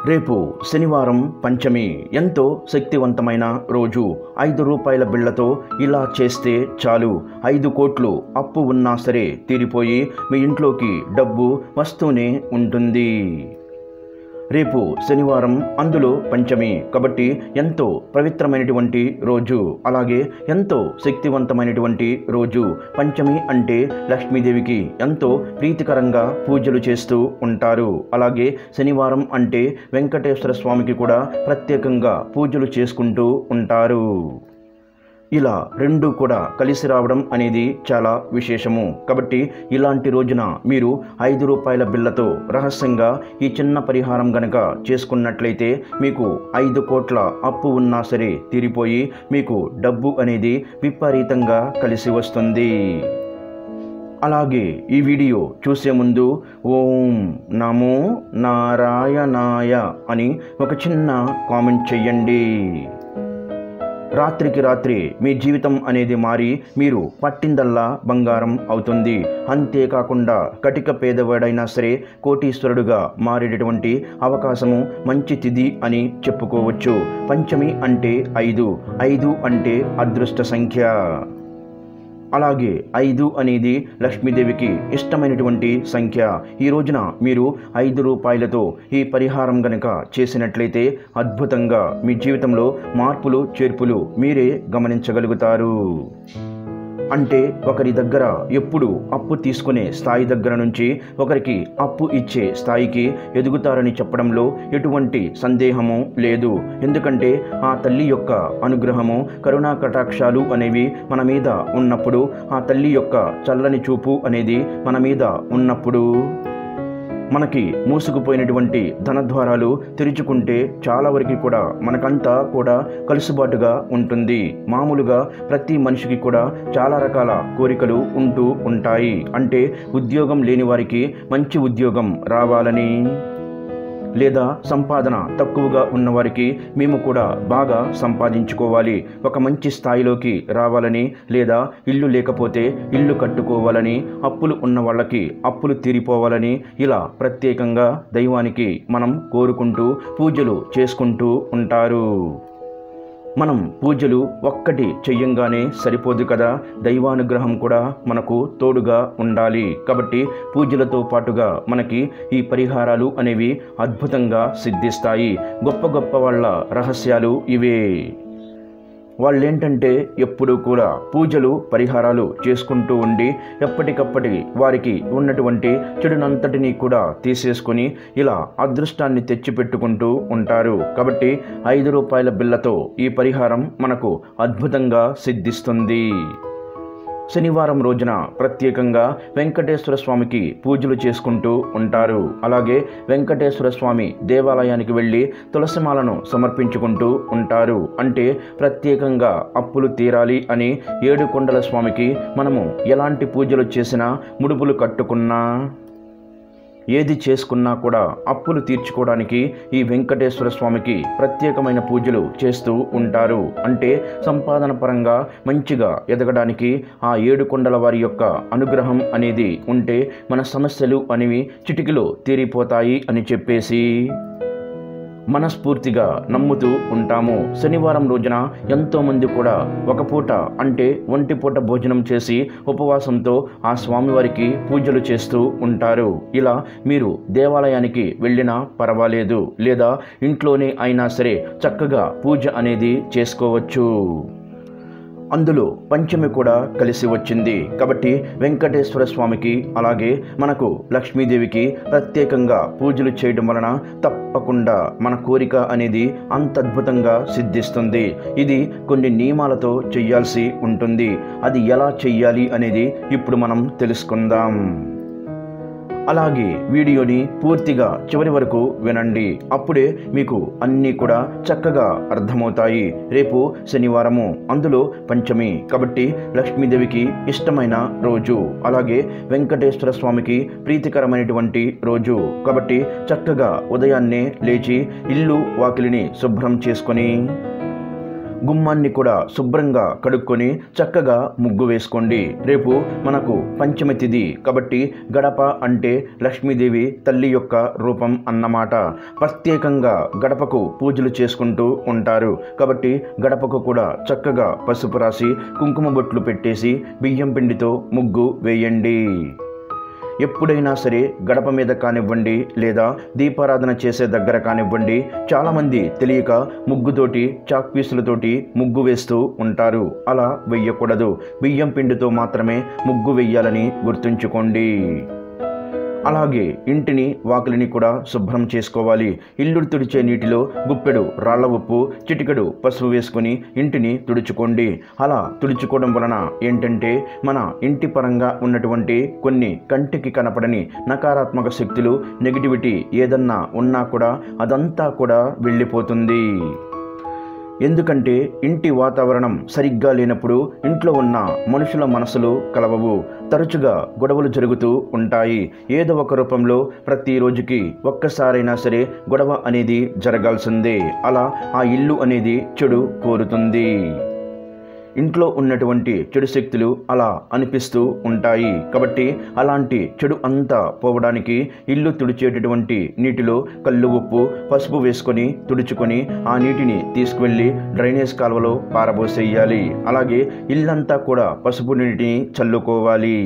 రేపు శనివారం పంచమి, ఎంతో శక్తివంతమైన రోజు. 5 రూపాయల బిళ్ళతో ఇలా చేస్తే చాలు, 5 కోట్లు అప్పు ఉన్నా సరే తీరిపోయి మీ ఇంట్లోకి డబ్బు వస్తూనే ఉంటుంది. రేపు శనివారం, అందులో పంచమి కాబట్టి ఎంతో పవిత్రమైనటువంటి రోజు, అలాగే ఎంతో శక్తివంతమైనటువంటి రోజు. పంచమి అంటే లక్ష్మీదేవికి ఎంతో ప్రీతికరంగా పూజలు చేస్తూ ఉంటారు. అలాగే శనివారం అంటే వెంకటేశ్వర స్వామికి కూడా ప్రత్యేకంగా పూజలు చేసుకుంటూ ఉంటారు. ఇలా రెండు కూడా కలిసి రావడం అనేది చాలా విశేషము. కాబట్టి ఇలాంటి రోజున మీరు 5 రూపాయల బిళ్ళతో రహస్యంగా ఈ చిన్న పరిహారం గనక చేసుకున్నట్లయితే మీకు 5 కోట్ల అప్పు ఉన్నా సరే తీరిపోయి మీకు డబ్బు అనేది విపరీతంగా కలిసి వస్తుంది. అలాగే ఈ వీడియో చూసే ముందు ఓం నమో నారాయణాయ అని ఒక చిన్న కామెంట్ చెయ్యండి. రాత్రికి రాత్రి మీ జీవితం అనేది మారి మీరు పట్టిందల్లా బంగారం అవుతుంది. అంతేకాకుండా కటిక పేదవాడైనా సరే కోటీశ్వరుడుగా మారేటటువంటి అవకాశము మంచి తిథి అని చెప్పుకోవచ్చు. పంచమి అంటే 5 అంటే అదృష్ట సంఖ్య. అలాగే 5 అనేది లక్ష్మీదేవికి ఇష్టమైనటువంటి సంఖ్య. ఈ రోజున మీరు 5 రూపాయలతో ఈ పరిహారం గనక చేసినట్లయితే అద్భుతంగా మీ జీవితంలో మార్పులు చేర్పులు మీరే గమనించగలుగుతారు. అంటే ఒకరి దగ్గర ఎప్పుడు అప్పు తీసుకునే స్థాయి దగ్గర నుంచి ఒకరికి అప్పు ఇచ్చే స్థాయికి ఎదుగుతారని చెప్పడంలో ఎటువంటి సందేహము లేదు. ఎందుకంటే ఆ తల్లి యొక్క అనుగ్రహము, కరుణా కటాక్షాలు అనేవి మన మీద ఉన్నప్పుడు, ఆ తల్లి యొక్క చల్లని చూపు అనేది మన మీద ఉన్నప్పుడు మనకి మూసుకుపోయినటువంటి ధనద్వారాలు తెరుచుకుంటే చాలా వరకు కూడా మనకంతా కూడా కలుసుబాటుగా ఉంటుంది. మామూలుగా ప్రతి మనిషికి కూడా చాలా రకాల కోరికలు ఉంటూ ఉంటాయి. అంటే ఉద్యోగం లేని వారికి మంచి ఉద్యోగం రావాలని, లేదా సంపాదన తక్కువగా ఉన్నవారికి మేము కూడా బాగా సంపాదించుకోవాలి, ఒక మంచి స్థాయిలోకి రావాలని, లేదా ఇల్లు లేకపోతే ఇల్లు కట్టుకోవాలని, అప్పులు ఉన్న వాళ్ళకి అప్పులు తీరిపోవాలని, ఇలా ప్రత్యేకంగా దైవానికి మనం కోరుకుంటూ పూజలు చేసుకుంటూ ఉంటారు. మనం పూజలు ఒక్కటి చెయ్యంగానే సరిపోదు కదా, దైవానుగ్రహం కూడా మనకు తోడుగా ఉండాలి. కాబట్టి పూజలతో పాటుగా మనకి ఈ పరిహారాలు అనేవి అద్భుతంగా సిద్ధిస్తాయి. గొప్ప గొప్ప వాళ్ళ రహస్యాలు ఇవే. వాళ్ళేంటంటే ఎప్పుడూ కూడా పూజలు పరిహారాలు చేసుకుంటూ ఉండి ఎప్పటికప్పటి వారికి ఉన్నటువంటి చెడునంతటినీ కూడా తీసేసుకొని ఇలా అదృష్టాన్ని తెచ్చిపెట్టుకుంటూ ఉంటారు. కాబట్టి 5 రూపాయల బిళ్ళతో ఈ పరిహారం మనకు అద్భుతంగా సిద్ధిస్తుంది. శనివారం రోజున ప్రత్యేకంగా వెంకటేశ్వర స్వామికి పూజలు చేసుకుంటూ ఉంటారు. అలాగే వెంకటేశ్వర స్వామి దేవాలయానికి వెళ్ళి తులసిమాలను సమర్పించుకుంటూ ఉంటారు. అంటే ప్రత్యేకంగా అప్పులు తీరాలి అని 7 కొండల స్వామికి మనము ఎలాంటి పూజలు చేసినా, ముడుపులు కట్టుకున్నా, ఏది చేసుకున్నా కూడా అప్పులు తీర్చుకోవడానికి ఈ వెంకటేశ్వర స్వామికి ప్రత్యేకమైన పూజలు చేస్తూ ఉంటారు. అంటే సంపాదన పరంగా మంచిగా ఎదగడానికి ఆ 7 కొండల వారి యొక్క అనుగ్రహం అనేది ఉంటే మన సమస్యలు అనేవి చిటికలో తీరిపోతాయి అని చెప్పేసి మనస్ఫూర్తిగా నమ్ముతూ ఉంటాము. శనివారం రోజున ఎంతోమంది కూడా ఒక పూట అంటే ఒంటిపూట భోజనం చేసి ఉపవాసంతో ఆ స్వామివారికి పూజలు చేస్తూ ఉంటారు. ఇలా మీరు దేవాలయానికి వెళ్ళినా పర్వాలేదు, లేదా ఇంట్లోనే అయినా సరే చక్కగా పూజ అనేది చేసుకోవచ్చు. అందులో పంచమి కూడా కలిసి వచ్చింది కాబట్టి వెంకటేశ్వర స్వామికి, అలాగే మనకు లక్ష్మీదేవికి ప్రత్యేకంగా పూజలు చేయడం వలన తప్పకుండా మన కోరిక అనేది అంత అద్భుతంగా సిద్ధిస్తుంది. ఇది కొన్ని నియమాలతో చెయ్యాల్సి ఉంటుంది. అది ఎలా చెయ్యాలి అనేది ఇప్పుడు మనం తెలుసుకుందాం. అలాగే వీడియోని పూర్తిగా చివరి వరకు వినండి, అప్పుడే మీకు అన్నీ కూడా చక్కగా అర్థమవుతాయి. రేపు శనివారము, అందులో పంచమి కాబట్టి లక్ష్మీదేవికి ఇష్టమైన రోజు, అలాగే వెంకటేశ్వర స్వామికి ప్రీతికరమైనటువంటి రోజు. కాబట్టి చక్కగా ఉదయాన్నే లేచి ఇల్లు వాకిలిని శుభ్రం చేసుకొని గుమ్మాన్ని కూడా శుభ్రంగా కడుక్కొని చక్కగా ముగ్గు వేసుకోండి. రేపు మనకు పంచమి తిథి కాబట్టి గడప అంటే లక్ష్మీదేవి తల్లి యొక్క రూపం అన్నమాట. ప్రత్యేకంగా గడపకు పూజలు చేసుకుంటూ ఉంటారు కాబట్టి గడపకు కూడా చక్కగా పసుపు రాసి కుంకుమ బొట్లు పెట్టేసి బియ్యం పిండితో ముగ్గు వేయండి. ఎప్పుడైనా సరే గడప మీద కానివ్వండి లేదా దీపారాధన చేసే దగ్గర కానివ్వండి, చాలామంది తెలియక ముగ్గుతోటి చాక్ పీసులతోటి ముగ్గు వేస్తూ ఉంటారు. అలా వెయ్యకూడదు. బియ్యం పిండితో మాత్రమే ముగ్గు వెయ్యాలని గుర్తుంచుకోండి. అలాగే ఇంటిని వాకిలిని కూడా శుభ్రం చేసుకోవాలి. ఇల్లు తుడిచే నీటిలో గుప్పెడు రాళ్ల ఉప్పు, చిటికెడు పసుపు వేసుకొని ఇంటిని తుడుచుకోండి. అలా తుడుచుకోవడం వలన ఏంటంటే మన ఇంటి పరంగా ఉన్నటువంటి కొన్ని కంటికి కనపడని నకారాత్మక శక్తులు, నెగిటివిటీ ఏదన్నా ఉన్నా కూడా అదంతా కూడా వెళ్ళిపోతుంది. ఎందుకంటే ఇంటి వాతావరణం సరిగ్గా లేనప్పుడు ఇంట్లో ఉన్న మనుషుల మనసులు కలవవు. తరచుగా గొడవలు జరుగుతూ ఉంటాయి. ఏదో ఒక రూపంలో ప్రతిరోజుకి ఒక్కసారైనా సరే గొడవ అనేది జరగాల్సిందే. అలా ఆ ఇల్లు అనేది చెడు కోరుతుంది. ఇంట్లో ఉన్నటువంటి చెడు శక్తులు అలా అనిపిస్తూ ఉంటాయి. కాబట్టి అలాంటి చెడు అంతా పోవడానికి ఇల్లు తుడిచేటటువంటి నీటిలో కల్లు ఉప్పు, పసుపు వేసుకొని తుడుచుకొని ఆ నీటిని తీసుకువెళ్ళి డ్రైనేజ్ కాలువలో పారబోసేయాలి. అలాగే ఇల్లంతా కూడా పసుపు నీటిని చల్లుకోవాలి.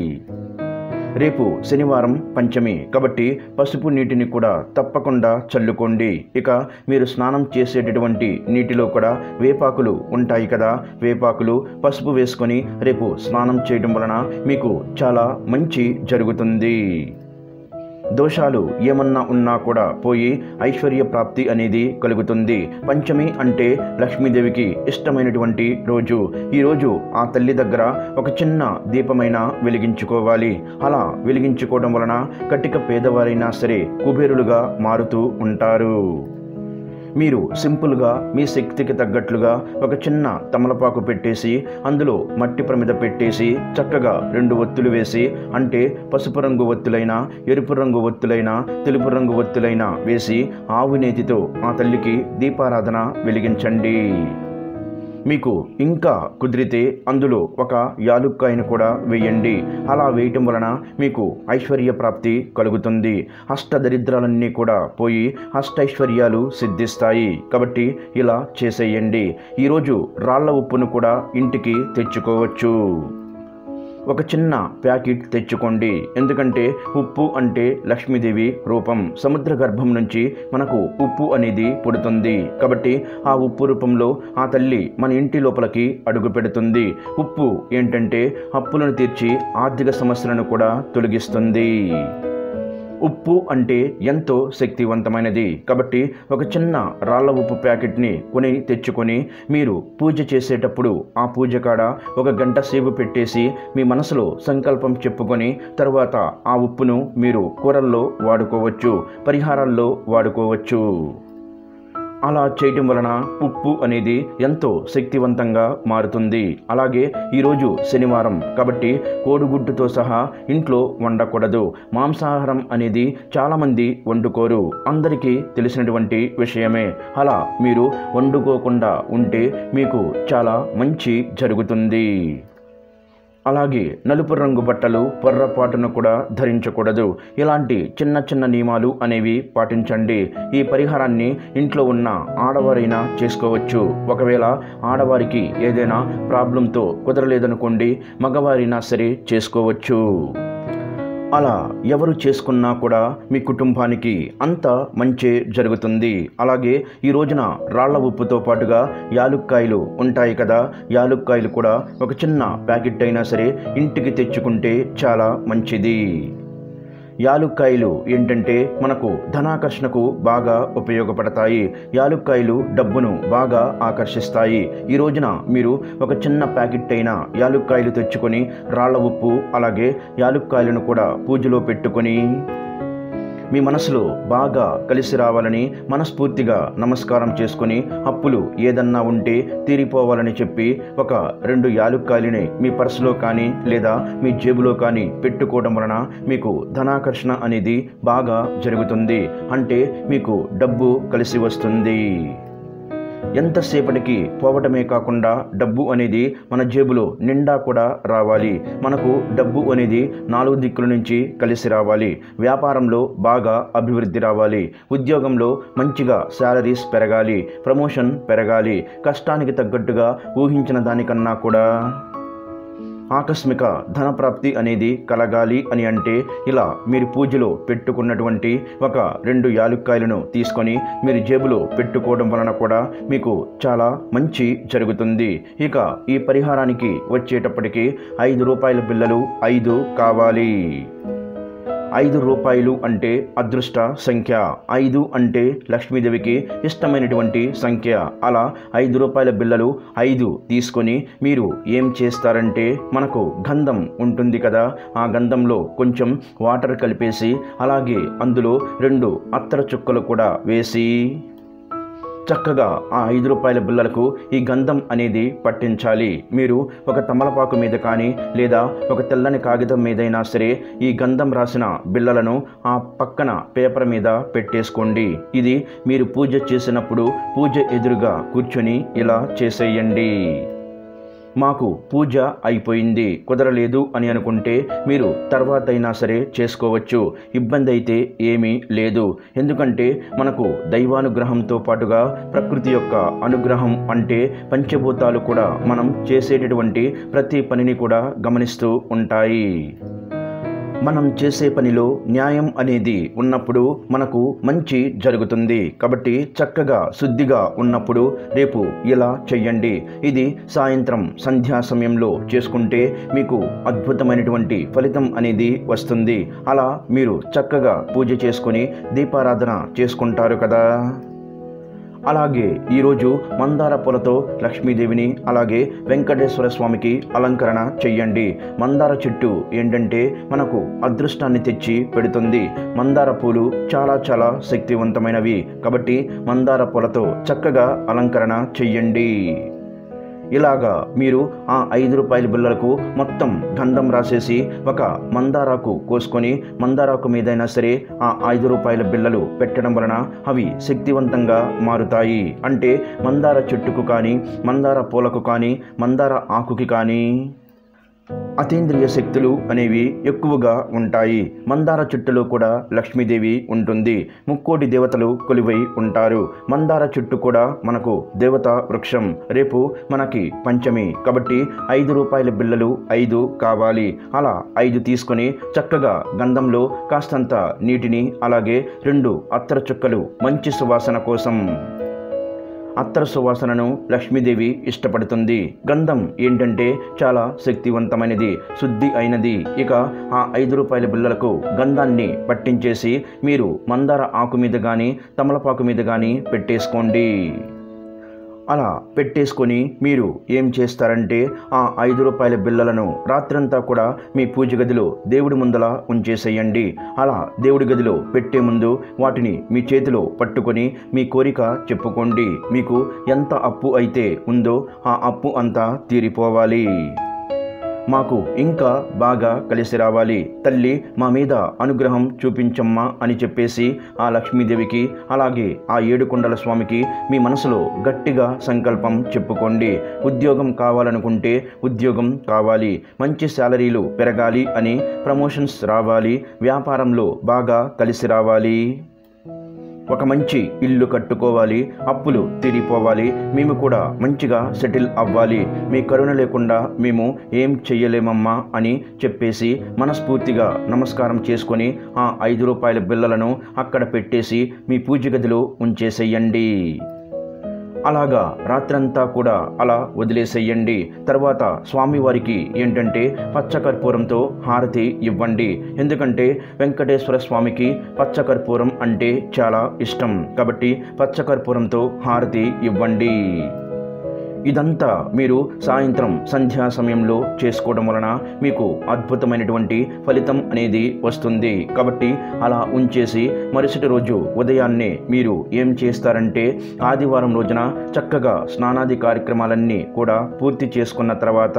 రేపు శనివారం పంచమి కాబట్టి పసుపు నీటిని కూడా తప్పకుండా చల్లుకోండి. ఇక మీరు స్నానం చేసేటటువంటి నీటిలో కూడా వేపాకులు ఉంటాయి కదా, వేపాకులు పసుపు వేసుకొని రేపు స్నానం చేయడం వలన మీకు చాలా మంచి జరుగుతుంది. దోషాలు ఏమన్నా ఉన్నా కూడా పోయి ఐశ్వర్య ప్రాప్తి అనేది కలుగుతుంది. పంచమి అంటే లక్ష్మీదేవికి ఇష్టమైనటువంటి రోజు. ఈరోజు ఆ తల్లి దగ్గర ఒక చిన్న దీపమైన వెలిగించుకోవాలి. అలా వెలిగించుకోవడం వలన కటిక పేదవారైనా సరే కుబేరులుగా మారుతూ ఉంటారు. మీరు సింపుల్గా మీ శక్తికి తగ్గట్లుగా ఒక చిన్న తమలపాకు పెట్టేసి అందులో మట్టి ప్రమిద పెట్టేసి చక్కగా 2 ఒత్తులు వేసి, అంటే పసుపు రంగు ఒత్తులైనా, ఎరుపు రంగు ఒత్తులైనా, తెలుపు రంగు ఒత్తులైనా వేసి ఆవు నేతితో ఆ తల్లికి దీపారాధన వెలిగించండి. మీకు ఇంకా కుదిరితే అందులో ఒక యాలుక్కాయను కూడా వేయండి. అలా వేయటం వలన మీకు ఐశ్వర్య ప్రాప్తి కలుగుతుంది. అష్టదరిద్రాలన్నీ కూడా పోయి అష్టైశ్వర్యాలు సిద్ధిస్తాయి. కాబట్టి ఇలా చేసేయండి. ఈరోజు రాళ్ల ఉప్పును కూడా ఇంటికి తెచ్చుకోవచ్చు. ఒక చిన్న ప్యాకెట్ తెచ్చుకోండి. ఎందుకంటే ఉప్పు అంటే లక్ష్మీదేవి రూపం. సముద్ర గర్భం నుంచి మనకు ఉప్పు అనేది పుడుతుంది. కాబట్టి ఆ ఉప్పు రూపంలో ఆ తల్లి మన ఇంటి లోపలికి అడుగు పెడుతుంది. ఉప్పు ఏంటంటే అప్పులను తీర్చి ఆర్థిక సమస్యలను కూడా తొలగిస్తుంది. ఉప్పు అంటే ఎంతో శక్తివంతమైనది. కాబట్టి ఒక చిన్న రాళ్ల ఉప్పు ప్యాకెట్ని తెచ్చుకొని మీరు పూజ చేసేటప్పుడు ఆ పూజ కాడ 1 గంట సేపు పెట్టేసి మీ మనసులో సంకల్పం చెప్పుకొని తర్వాత ఆ ఉప్పును మీరు కూరల్లో వాడుకోవచ్చు, పరిహారాల్లో వాడుకోవచ్చు. అలా చేయటం వలన ఉప్పు అనేది ఎంతో శక్తివంతంగా మారుతుంది. అలాగే ఈరోజు శనివారం కాబట్టి కోడిగుడ్డుతో సహా ఇంట్లో వండకూడదు. మాంసాహారం అనేది చాలామంది వండుకోరు, అందరికీ తెలిసినటువంటి విషయమే. అలా మీరు వండుకోకుండా ఉంటే మీకు చాలా మంచి జరుగుతుంది. అలాగే నలుపు రంగు బట్టలు పొర్రపాటును కూడా ధరించకూడదు. ఇలాంటి చిన్న చిన్న నియమాలు అనేవి పాటించండి. ఈ పరిహారాన్ని ఇంట్లో ఉన్న ఆడవారైనా చేసుకోవచ్చు. ఒకవేళ ఆడవారికి ఏదైనా ప్రాబ్లంతో కుదరలేదనుకోండి, మగవారైనా సరే చేసుకోవచ్చు. అలా ఎవరు చేసుకున్నా కూడా మీ కుటుంబానికి అంత మంచి జరుగుతుంది. అలాగే ఈ రోజున రాళ్ల ఉప్పుతో పాటుగా యాలుక్కాయలు ఉంటాయి కదా, యాలుక్కాయలు కూడా ఒక చిన్న ప్యాకెట్ అయినా సరే ఇంటికి తెచ్చుకుంటే చాలా మంచిది. యాలుక్కాయలు ఏంటంటే మనకు ధనాకర్షణకు బాగా ఉపయోగపడతాయి. యాలుక్కాయలు డబ్బును బాగా ఆకర్షిస్తాయి. ఈ రోజున మీరు ఒక చిన్న ప్యాకెట్ అయిన యాలుక్కాయలు తెచ్చుకొని రాళ్ల ఉప్పు అలాగే యాలుక్కాయలను కూడా పూజలో పెట్టుకొని మీ మనసులో బాగా కలిసి రావాలని మనస్ఫూర్తిగా నమస్కారం చేసుకొని అప్పులు ఏదన్నా ఉంటే తీరిపోవాలని చెప్పి ఒక 2 యాలుక్కాయలని మీ పర్సులో కానీ లేదా మీ జేబులో కానీ పెట్టుకోవడం వలన మీకు ధనాకర్షణ అనేది బాగా జరుగుతుంది. అంటే మీకు డబ్బు కలిసి వస్తుంది. ఎంతసేపటికి పోవటమే కాకుండా డబ్బు అనేది మన జేబులో నిండా కూడా రావాలి. మనకు డబ్బు అనేది 4 దిక్కుల నుంచి కలిసి రావాలి. వ్యాపారంలో బాగా అభివృద్ధి రావాలి. ఉద్యోగంలో మంచిగా శాలరీస్ పెరగాలి. ప్రమోషన్ పెరగాలి. కష్టానికి తగ్గట్టుగా ఊహించిన దానికన్నా కూడా ఆకస్మిక ధనప్రాప్తి అనేది కలగాలి అని అంటే ఇలా మీరు పూజలో పెట్టుకున్నటువంటి ఒక 2 యాలుక్కాయలను తీసుకొని మీరు జేబులో పెట్టుకోవడం వలన కూడా మీకు చాలా మంచి జరుగుతుంది. ఇక ఈ పరిహారానికి వచ్చేటప్పటికి 5 రూపాయల బిళ్ళలు 5 కావాలి. 5 రూపాయలు అంటే అదృష్ట సంఖ్య. 5 అంటే లక్ష్మీదేవికి ఇష్టమైనటువంటి సంఖ్య. అలా 5 రూపాయల బిళ్ళలు 5 తీసుకొని మీరు ఏం చేస్తారంటే, మనకు గంధం ఉంటుంది కదా, ఆ గంధంలో కొంచెం వాటర్ కలిపేసి అలాగే అందులో 2 అత్తర చుక్కలు కూడా వేసి చక్కగా ఆ 5 రూపాయల బిళ్ళలకు ఈ గంధం అనేది పట్టించాలి. మీరు ఒక తమలపాకు మీద కానీ లేదా ఒక తెల్లని కాగితం మీదైనా సరే ఈ గంధం రాసిన బిళ్ళలను ఆ పక్కన పేపర్ మీద పెట్టేసుకోండి. ఇది మీరు పూజ చేసినప్పుడు పూజ ఎదురుగా కూర్చొని ఇలా చేసేయండి. మాకు పూజ అయిపోయింది, కుదరలేదు అని అనుకుంటే మీరు తర్వాత అయినా సరే చేసుకోవచ్చు. ఇబ్బంది అయితే ఏమీ లేదు. ఎందుకంటే మనకు దైవానుగ్రహంతో పాటుగా ప్రకృతి యొక్క అనుగ్రహం అంటే పంచభూతాలు కూడా మనం చేసేటటువంటి ప్రతి పనిని కూడా గమనిస్తూ ఉంటాయి. మనం చేసే పనిలో న్యాయం అనేది ఉన్నప్పుడు మనకు మంచి జరుగుతుంది. కాబట్టి చక్కగా శుద్ధిగా ఉన్నప్పుడు రేపు ఇలా చెయ్యండి. ఇది సాయంత్రం సంధ్యా సమయంలో చేసుకుంటే మీకు అద్భుతమైనటువంటి ఫలితం అనేది వస్తుంది. అలా మీరు చక్కగా పూజ చేసుకొని దీపారాధన చేసుకుంటారు కదా. అలాగే ఈరోజు మందార పూలతో లక్ష్మీదేవిని అలాగే వెంకటేశ్వర స్వామికి అలంకరణ చెయ్యండి. మందార చెట్టు ఏంటంటే మనకు అదృష్టాన్ని తెచ్చి పెడుతుంది. మందార పూలు చాలా చాలా శక్తివంతమైనవి. కాబట్టి మందార పూలతో చక్కగా అలంకరణ చెయ్యండి. ఇలాగా మీరు ఆ 5 రూపాయల బిళ్ళలకు మొత్తం గంధం రాసేసి ఒక మందారాకు కోసుకొని మందారాకు మీదైనా సరే ఆ 5 రూపాయల బిళ్ళలు పెట్టడం వలన అవి శక్తివంతంగా మారుతాయి. అంటే మందార చెట్టుకు కానీ మందార పూలకు కానీ మందార ఆకుకి కానీ అతీంద్రియ శక్తులు అనేవి ఎక్కువగా ఉంటాయి. మందార చెట్టులో కూడా లక్ష్మీదేవి ఉంటుంది. 3 దేవతలు కొలువై ఉంటారు. మందార చెట్టు కూడా మనకు దేవతా వృక్షం. రేపు మనకి పంచమి కాబట్టి 5 రూపాయల బిళ్ళలు 5 కావాలి. అలా 5 తీసుకొని చక్కగా గంధంలో కాస్తంత నీటిని అలాగే 2 అత్తర చుక్కలు మంచి సువాసన కోసం. అత్తర సువాసనను లక్ష్మీదేవి ఇష్టపడుతుంది. గంధం ఏంటంటే చాలా శక్తివంతమైనది, శుద్ధి అయినది. ఇక ఆ 5 రూపాయల బిళ్ళలకు గంధాన్ని పట్టించేసి మీరు మందార ఆకు మీద కానీ తమలపాకు మీద కానీ పెట్టేసుకోండి. అలా పెట్టేసుకొని మీరు ఏం చేస్తారంటే ఆ 5 రూపాయల బిళ్ళలను రాత్రంతా కూడా మీ పూజ గదిలో దేవుడి ముందల ఉంచేసేయండి. అలా దేవుడి గదిలో పెట్టే ముందు వాటిని మీ చేతిలో పట్టుకొని మీ కోరిక చెప్పుకోండి. మీకు ఎంత అప్పు అయితే ఉందో ఆ అప్పు అంతా తీరిపోవాలి. మాకు ఇంకా బాగా కలిసి రావాలి, తల్లి మా మీద అనుగ్రహం చూపించమ్మా అని చెప్పేసి ఆ లక్ష్మీదేవికి అలాగే ఆ 7 కొండల స్వామికి మీ మనసులో గట్టిగా సంకల్పం చెప్పుకోండి. ఉద్యోగం కావాలనుకుంటే ఉద్యోగం కావాలి, మంచి శాలరీలు పెరగాలి అని, ప్రమోషన్స్ రావాలి, వ్యాపారంలో బాగా కలిసి రావాలి, ఒక మంచి ఇల్లు కట్టుకోవాలి, అప్పులు తీరిపోవాలి, మేము కూడా మంచిగా సెటిల్ అవ్వాలి, మీ కరుణ లేకుండా మేము ఏం చెయ్యలేమమ్మా అని చెప్పేసి మనస్ఫూర్తిగా నమస్కారం చేసుకొని ఆ 5 రూపాయల బిళ్ళలను అక్కడ పెట్టేసి మీ పూజ గదిలో ఉంచేసేయండి. అలాగా రాత్రంతా కూడా అలా వదిలేసేయండి. తర్వాత స్వామివారికి ఏంటంటే పచ్చకర్పూరంతో హారతి ఇవ్వండి. ఎందుకంటే వెంకటేశ్వర స్వామికి పచ్చకర్పూరం అంటే చాలా ఇష్టం. కాబట్టి పచ్చకర్పూరంతో హారతి ఇవ్వండి. ఇదంతా మీరు సాయంత్రం సంధ్యా సమయంలో చేసుకోవడం వలన మీకు అద్భుతమైనటువంటి ఫలితం అనేది వస్తుంది. కాబట్టి అలా ఉంచేసి మరుసటి రోజు ఉదయాన్నే మీరు ఏం చేస్తారంటే ఆదివారం రోజున చక్కగా స్నానాది కార్యక్రమాలన్నీ కూడా పూర్తి చేసుకున్న తర్వాత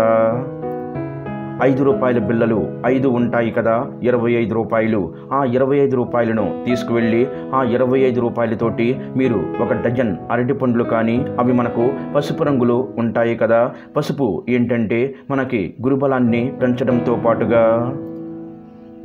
రూపాయల బిళ్ళలు 5 ఉంటాయి కదా, 25 రూపాయలు. ఆ 25 రూపాయలను తీసుకువెళ్ళి ఆ 25 రూపాయలతోటి మీరు 1 డజన్ అరటి పండ్లు కానీ, అవి మనకు పసుపు రంగులో ఉంటాయి కదా. పసుపు ఏంటంటే మనకి గురుబలాన్ని పెంచడంతో పాటుగా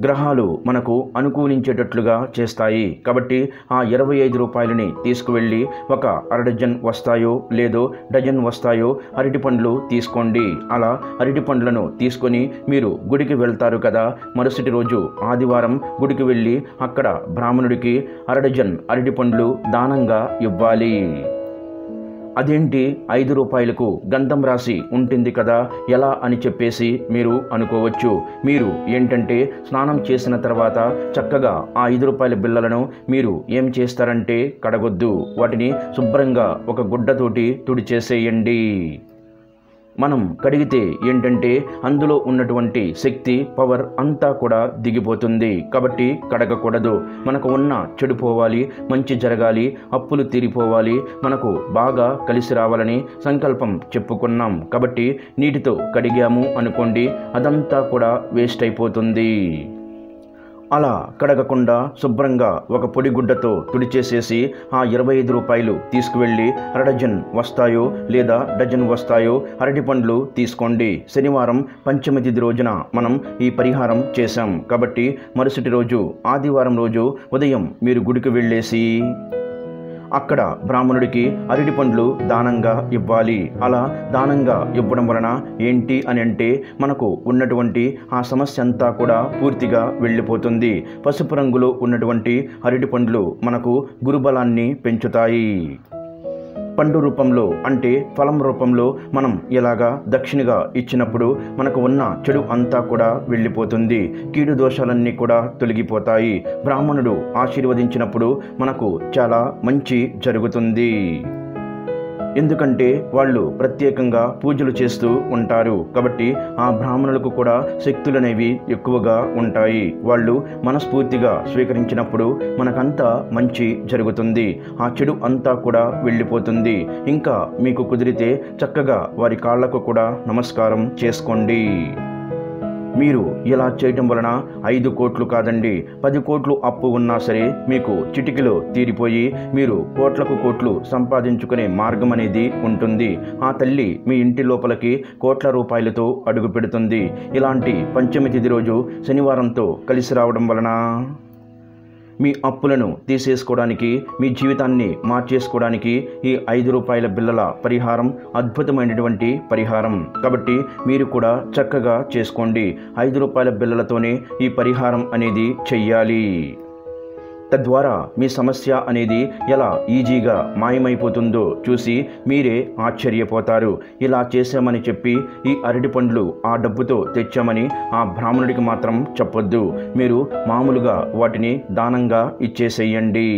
గ్రహాలు మనకు అనుకూలించేటట్లుగా చేస్తాయి. కాబట్టి ఆ 25 రూపాయలని తీసుకువెళ్ళి 1 అర డజన్ వస్తాయో లేదో డజన్ వస్తాయో అరటి పండ్లు తీసుకోండి. అలా అరటి పండ్లను తీసుకొని మీరు గుడికి వెళ్తారు కదా, మరుసటి రోజు ఆదివారం గుడికి వెళ్ళి అక్కడ బ్రాహ్మణుడికి అర డజన్ అరటి పండ్లు దానంగా ఇవ్వాలి. అదేంటి 5 రూపాయలకు గంధం రాసి ఉంటుంది కదా ఎలా అని చెప్పేసి మీరు అనుకోవచ్చు. మీరు ఏంటంటే స్నానం చేసిన తర్వాత చక్కగా ఆ 5 రూపాయల బిళ్ళలను మీరు ఏం చేస్తారంటే కడగొద్దు, వాటిని శుభ్రంగా ఒక గుడ్డతోటి తుడిచేసేయండి. మనం కడిగితే ఏంటంటే అందులో ఉన్నటువంటి శక్తి, పవర్ అంతా కూడా దిగిపోతుంది. కాబట్టి కడగకూడదు. మనకు ఉన్న చెడు పోవాలి, మంచి జరగాలి, అప్పులు తీరిపోవాలి, మనకు బాగా కలిసి రావాలని సంకల్పం చెప్పుకున్నాం. కాబట్టి నీటితో కడిగాము అనుకోండి, అదంతా కూడా వేస్ట్ అయిపోతుంది. అలా కడగకుండా శుభ్రంగా ఒక పొడిగుడ్డతో తుడిచేసేసి ఆ 25 రూపాయలు తీసుకువెళ్ళి అర డజన్ వస్తాయో లేదా డజన్ వస్తాయో అరటి పండ్లు తీసుకోండి. శనివారం పంచమి తిథి రోజున మనం ఈ పరిహారం చేశాం. కాబట్టి మరుసటి రోజు ఆదివారం రోజు ఉదయం మీరు గుడికి వెళ్ళేసి అక్కడ బ్రాహ్మణుడికి అరటి పండ్లు దానంగా ఇవ్వాలి. అలా దానంగా ఇవ్వడం వలన ఏంటి అని అంటే మనకు ఉన్నటువంటి ఆ సమస్య అంతా కూడా పూర్తిగా వెళ్ళిపోతుంది. పసుపు రంగులో ఉన్నటువంటి అరటి పండ్లు మనకు గురుబలాన్ని పెంచుతాయి. పండు రూపంలో అంటే ఫలం రూపంలో మనం ఇలాగా దక్షిణగా ఇచ్చినప్పుడు మనకు ఉన్న చెడు అంతా కూడా వెళ్ళిపోతుంది. కీడు దోషాలన్నీ కూడా తొలగిపోతాయి. బ్రాహ్మణుడు ఆశీర్వదించినప్పుడు మనకు చాలా మంచి జరుగుతుంది. ఎందుకంటే వాళ్ళు ప్రత్యేకంగా పూజలు చేస్తూ ఉంటారు. కాబట్టి ఆ బ్రాహ్మణులకు కూడా శక్తులు అనేవి ఎక్కువగా ఉంటాయి. వాళ్ళు మనస్ఫూర్తిగా స్వీకరించినప్పుడు మనకంతా మంచి జరుగుతుంది. ఆ చెడు అంతా కూడా వెళ్ళిపోతుంది. ఇంకా మీకు కుదిరితే చక్కగా వారి కాళ్లకు కూడా నమస్కారం చేసుకోండి. మీరు ఇలా చేయటం వలన 5 కోట్లు కాదండి, 10 కోట్లు అప్పు ఉన్నా సరే మీకు చిటికలో తీరిపోయి మీరు కోట్లకు కోట్లు సంపాదించుకునే మార్గం అనేది ఉంటుంది. ఆ తల్లి మీ ఇంటి లోపలికి కోట్ల రూపాయలతో అడుగు పెడుతుంది. ఇలాంటి పంచమి తిథి రోజు శనివారంతో కలిసి రావడం వలన మీ అప్పులను తీసేసుకోవడానికి, మీ జీవితాన్ని మార్చేసుకోవడానికి ఈ 5 రూపాయల బిళ్ళల పరిహారం అద్భుతమైనటువంటి పరిహారం. కాబట్టి మీరు కూడా చక్కగా చేసుకోండి. 5 రూపాయల బిళ్ళలతోనే ఈ పరిహారం అనేది చెయ్యాలి. తద్వారా మీ సమస్య అనేది ఎలా ఈజీగా మాయమైపోతుందో చూసి మీరే ఆశ్చర్యపోతారు. ఇలా చేశామని చెప్పి ఈ అరటి పండ్లు ఆ డబ్బుతో తెచ్చామని ఆ బ్రాహ్మణుడికి మాత్రం చెప్పొద్దు. మీరు మామూలుగా వాటిని దానంగా ఇచ్చేసేయండి.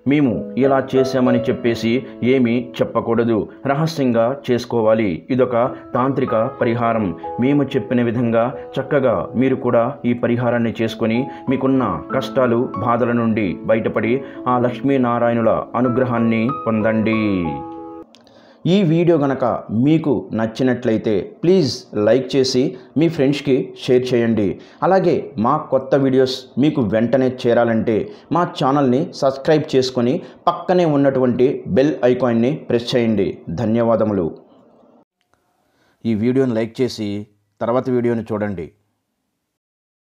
మేము ఇలా చేశామని చెప్పేసి ఏమీ చెప్పకూడదు, రహస్యంగా చేసుకోవాలి. ఇదొక తాంత్రిక పరిహారం. మేము చెప్పిన విధంగా చక్కగా మీరు కూడా ఈ పరిహారాన్ని చేసుకొని మీకున్న కష్టాలు, బాధల నుండి బయటపడి ఆ లక్ష్మీనారాయణుల అనుగ్రహాన్ని పొందండి. ఈ వీడియో గనక మీకు నచ్చినట్లయితే ప్లీజ్ లైక్ చేసి మీ ఫ్రెండ్స్కి షేర్ చేయండి. అలాగే మా కొత్త వీడియోస్ మీకు వెంటనే చేరాలంటే మా ఛానల్ని సబ్స్క్రైబ్ చేసుకొని పక్కనే ఉన్నటువంటి బెల్ ఐకాన్ని ప్రెస్ చేయండి. ధన్యవాదములు. ఈ వీడియోని లైక్ చేసి తర్వాత వీడియోని చూడండి.